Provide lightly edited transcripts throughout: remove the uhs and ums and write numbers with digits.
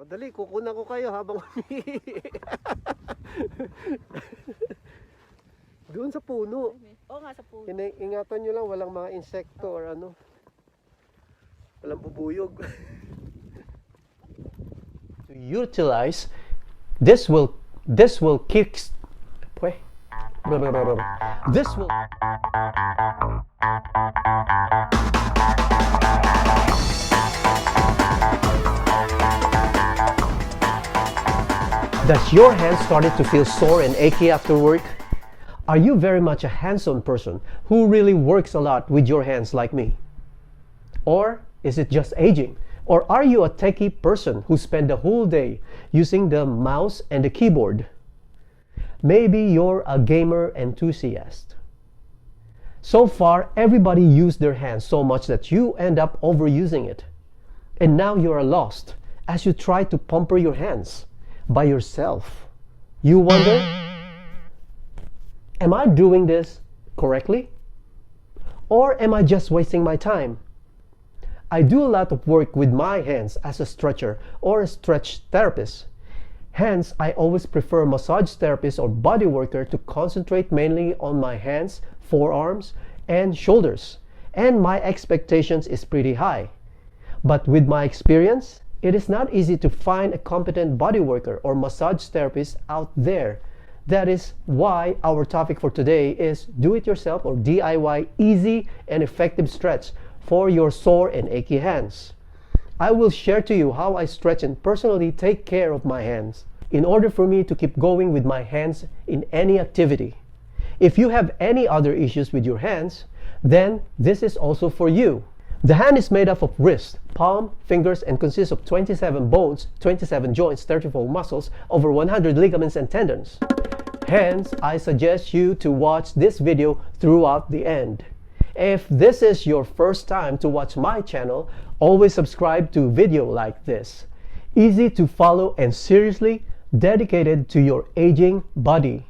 O dali, kukunan ko kayo habang umiihi. Doon sa puno. Oo nga, sa puno. Ingatan nyo lang, walang mga insekto or ano. Walang bubuyog. To utilize, this will kick. This will. Does your hand started to feel sore and achy after work? Are you very much a hands-on person who really works a lot with your hands like me? Or is it just aging? Or are you a techie person who spend the whole day using the mouse and the keyboard? Maybe you're a gamer enthusiast. So far, everybody used their hands so much that you end up overusing it. And now you are lost as you try to pamper your hands by yourself. You wonder, am I doing this correctly? Or am I just wasting my time? I do a lot of work with my hands as a stretcher or a stretch therapist. Hence, I always prefer massage therapist or body worker to concentrate mainly on my hands, forearms, and shoulders. And my expectations is pretty high. But with my experience, it is not easy to find a competent body worker or massage therapist out there. That is why our topic for today is do-it-yourself or DIY easy and effective stretch for your sore and achy hands. I will share to you how I stretch and personally take care of my hands in order for me to keep going with my hands in any activity. If you have any other issues with your hands, then this is also for you. The hand is made up of wrist, palm, fingers, and consists of 27 bones, 27 joints, 34 muscles, over 100 ligaments and tendons. Hence, I suggest you to watch this video throughout the end. If this is your first time to watch my channel, always subscribe to video like this. Easy to follow and seriously dedicated to your aging body.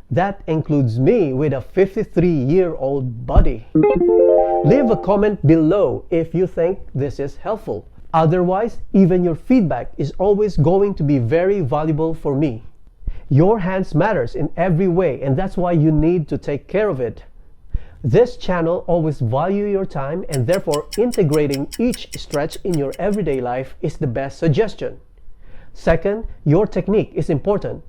That includes me with a 53-year-old body. Leave a comment below if you think this is helpful. Otherwise, even your feedback is always going to be very valuable for me. Your hands matters in every way, and that's why you need to take care of it. This channel always value your time, and therefore integrating each stretch in your everyday life is the best suggestion. Second, your technique is important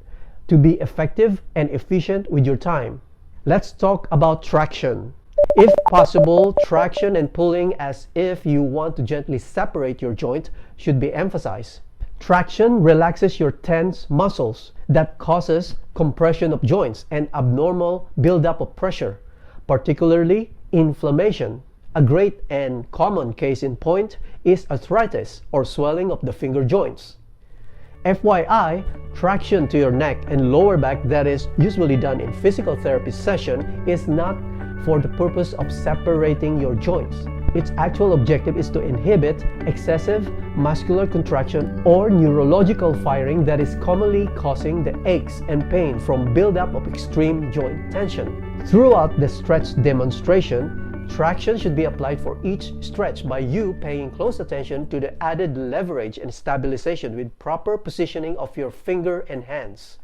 to be effective and efficient with your time. Let's talk about traction. If possible, traction and pulling as if you want to gently separate your joint should be emphasized. Traction relaxes your tense muscles that causes compression of joints and abnormal buildup of pressure, particularly inflammation. A great and common case in point is arthritis or swelling of the finger joints. FYI, traction to your neck and lower back that is usually done in physical therapy session is not for the purpose of separating your joints. Its actual objective is to inhibit excessive muscular contraction or neurological firing that is commonly causing the aches and pain from buildup of extreme joint tension. Throughout the stretch demonstration, traction should be applied for each stretch by you paying close attention to the added leverage and stabilization with proper positioning of your finger and hands.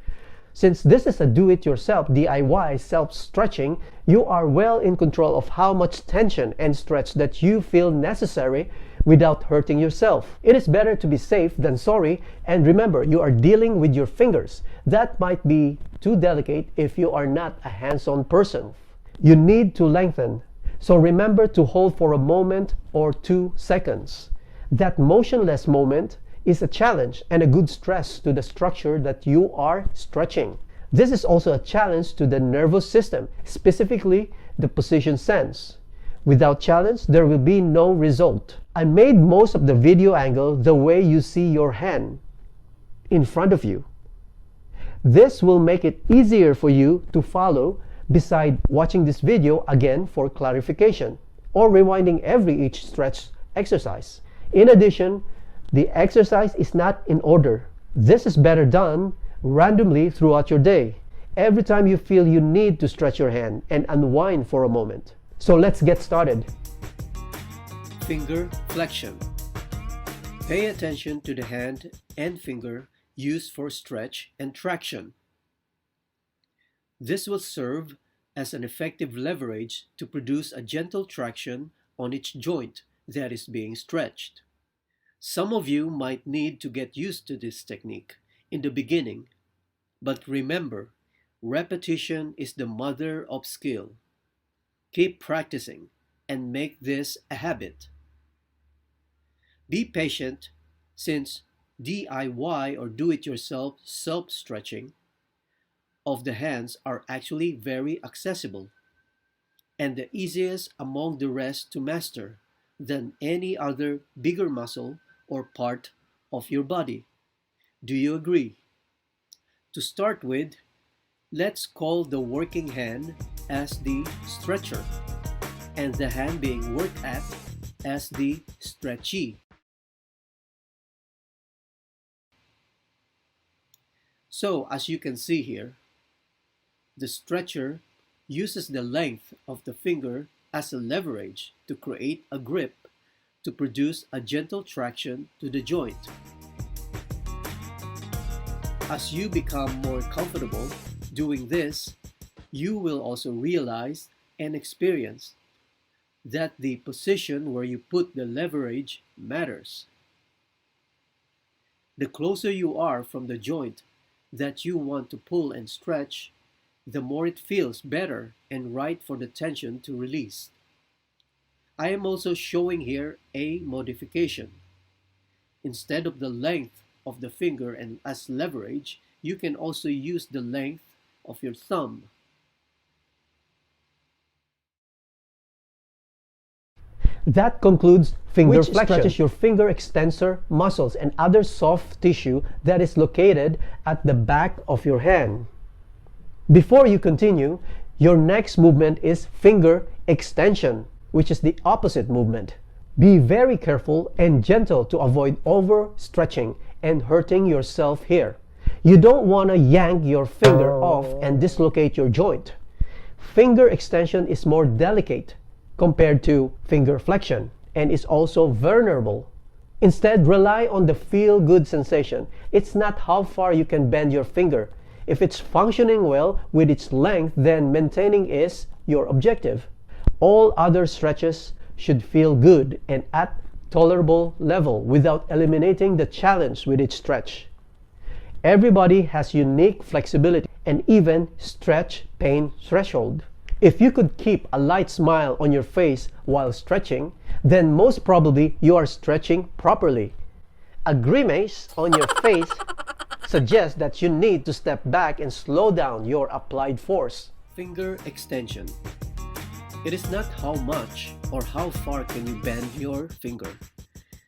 Since this is a do-it-yourself DIY self-stretching, you are well in control of how much tension and stretch that you feel necessary without hurting yourself. It is better to be safe than sorry, and remember, you are dealing with your fingers. That might be too delicate if you are not a hands-on person. You need to lengthen, so remember to hold for a moment or 2 seconds. That motionless moment is a challenge and a good stress to the structure that you are stretching. This is also a challenge to the nervous system, specifically the position sense. Without challenge, there will be no result. I made most of the video angle the way you see your hand in front of you. This will make it easier for you to follow beside watching this video again for clarification or rewinding each stretch exercise. In addition, the exercise is not in order. This is better done randomly throughout your day, every time you feel you need to stretch your hand and unwind for a moment. So let's get started. Finger flexion. Pay attention to the hand and finger used for stretch and traction. This will serve as an effective leverage to produce a gentle traction on each joint that is being stretched. Some of you might need to get used to this technique in the beginning, but remember, repetition is the mother of skill. Keep practicing and make this a habit. Be patient, since DIY or do-it-yourself self-stretching of the hands are actually very accessible and the easiest among the rest to master than any other bigger muscle or part of your body. Do you agree? To start with, let's call the working hand as the stretcher and the hand being worked at as the stretchy. So as you can see here, the stretcher uses the length of the finger as a leverage to create a grip to produce a gentle traction to the joint. As you become more comfortable doing this, you will also realize and experience that the position where you put the leverage matters. The closer you are from the joint that you want to pull and stretch, the more it feels better and right for the tension to release. I am also showing here a modification. Instead of the length of the finger and as leverage, you can also use the length of your thumb. That concludes finger Which flexion, stretches your finger extensor muscles and other soft tissue that is located at the back of your hand. Before you continue, your next movement is finger extension, which is the opposite movement. Be very careful and gentle to avoid overstretching and hurting yourself here. You don't want to yank your finger off and dislocate your joint. Finger extension is more delicate compared to finger flexion and is also vulnerable. Instead, rely on the feel-good sensation. It's not how far you can bend your finger. If it's functioning well with its length, then maintaining is your objective. All other stretches should feel good and at tolerable level without eliminating the challenge with each stretch. Everybody has unique flexibility and even stretch pain threshold. If you could keep a light smile on your face while stretching, then most probably you are stretching properly. A grimace on your face suggests that you need to step back and slow down your applied force. Finger extension. It is not how much or how far can you bend your finger.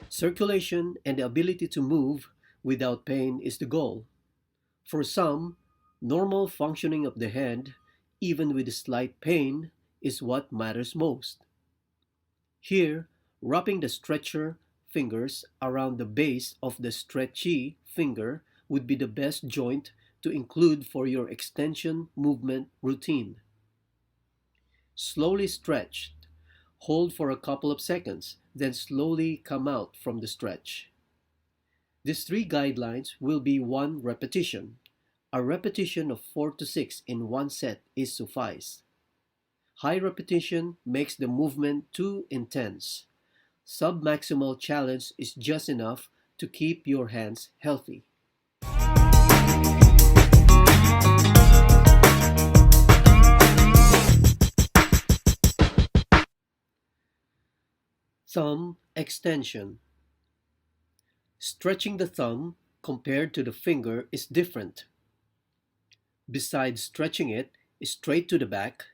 Circulation and the ability to move without pain is the goal. For some, normal functioning of the hand, even with slight pain, is what matters most. Here, wrapping the stretcher fingers around the base of the stretchy finger would be the best joint to include for your extension movement routine. Slowly stretch. Hold for a couple of seconds, then slowly come out from the stretch. These three guidelines will be one repetition. A repetition of 4 to 6 in one set is suffice. High repetition makes the movement too intense. Submaximal challenge is just enough to keep your hands healthy. Thumb extension. Stretching the thumb compared to the finger is different. Besides stretching it straight to the back,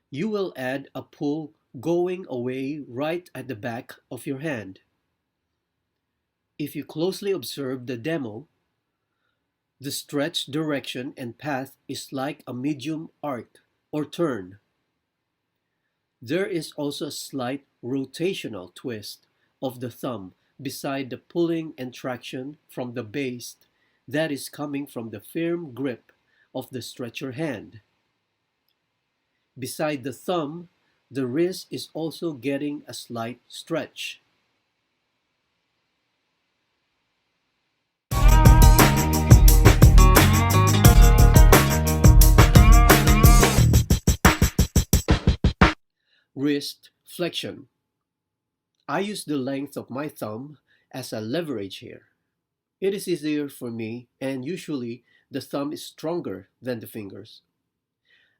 you will add a pull going away right at the back of your hand. If you closely observe the demo, the stretch direction and path is like a medium arc or turn. There is also a slight rotational twist of the thumb beside the pulling and traction from the base that is coming from the firm grip of the stretcher hand. Beside the thumb, the wrist is also getting a slight stretch. Wrist flexion. I use the length of my thumb as a leverage here. It is easier for me, and usually the thumb is stronger than the fingers.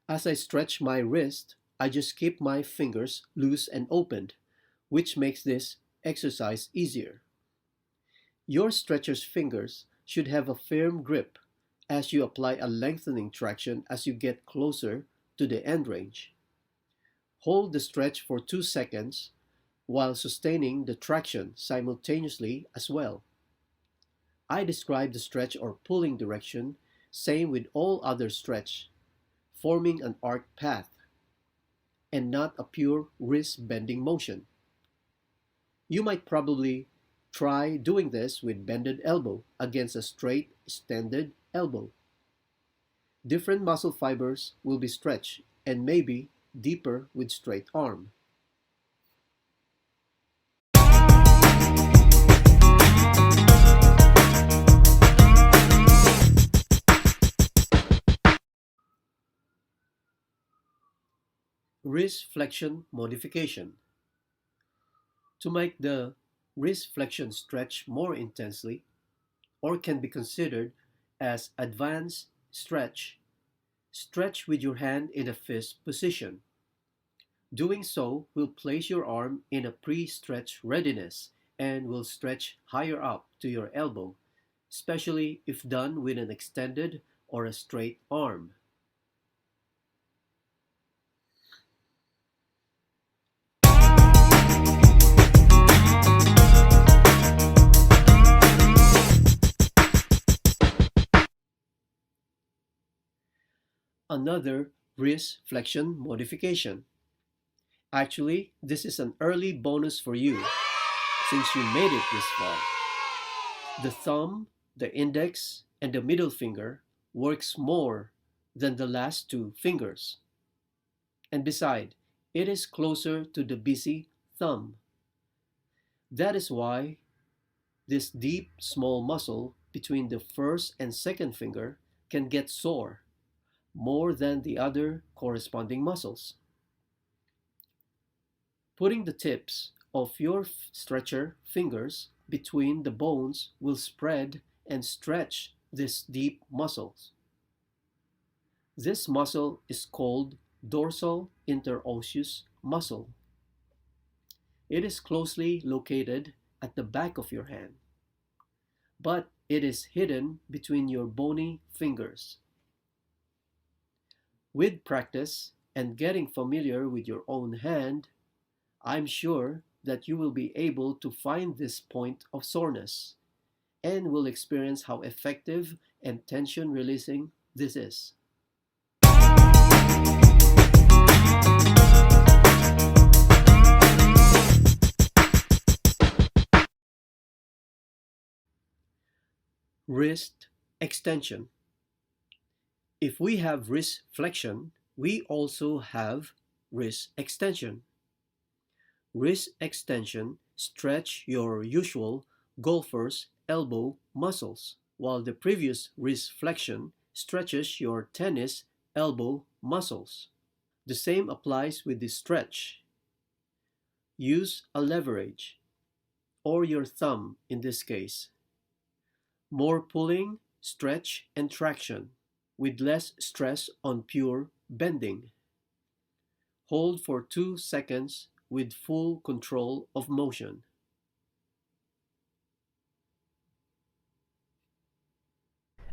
As I stretch my wrist, I just keep my fingers loose and opened, which makes this exercise easier. Your stretcher's fingers should have a firm grip as you apply a lengthening traction as you get closer to the end range. Hold the stretch for 2 seconds while sustaining the traction simultaneously as well. I describe the stretch or pulling direction, same with all other stretch, forming an arc path, and not a pure wrist bending motion. You might probably try doing this with bended elbow against a straight extended elbow. Different muscle fibers will be stretched and maybe deeper with straight arm. Wrist flexion modification. To make the wrist flexion stretch more intensely, or can be considered as advanced stretch, stretch with your hand in a fist position. Doing so will place your arm in a pre-stretch readiness and will stretch higher up to your elbow, especially if done with an extended or a straight arm. Another wrist flexion modification. Actually, this is an early bonus for you since you made it this far. The thumb, the index, and the middle finger works more than the last two fingers. And beside, it is closer to the busy thumb. That is why this deep small muscle between the first and second finger can get sore more than the other corresponding muscles. Putting the tips of your stretcher fingers between the bones will spread and stretch these deep muscles. This muscle is called dorsal interosseous muscle. It is closely located at the back of your hand, but it is hidden between your bony fingers. With practice and getting familiar with your own hand, I'm sure that you will be able to find this point of soreness and will experience how effective and tension releasing this is. Wrist extension. If we have wrist flexion, we also have wrist extension. Wrist extension stretch your usual golfer's elbow muscles, while the previous wrist flexion stretches your tennis elbow muscles. The same applies with the stretch. Use a leverage, or your thumb in this case. More pulling, stretch, and traction, with less stress on pure bending. Hold for 2 seconds with full control of motion.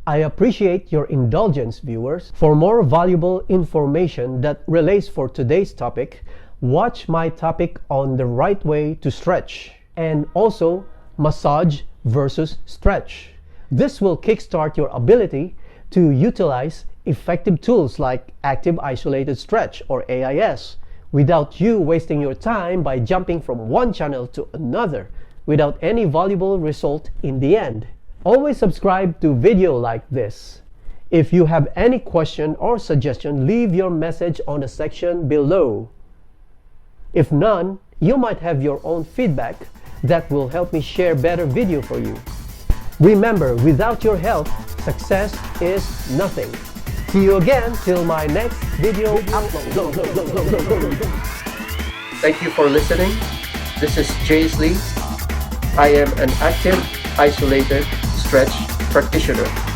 I appreciate your indulgence, viewers. For more valuable information that relates for today's topic, watch my topic on the right way to stretch and also massage versus stretch. This will kickstart your ability to utilize effective tools like active isolated stretch or AIS without you wasting your time by jumping from one channel to another without any valuable result in the end. Always subscribe to video like this. If you have any question or suggestion, leave your message on the section below. If none, you might have your own feedback that will help me share better video for you. Remember, without your help, success is nothing. See you again till my next video upload. Thank you for listening. This is Jace Lee. I am an active, isolated stretch practitioner.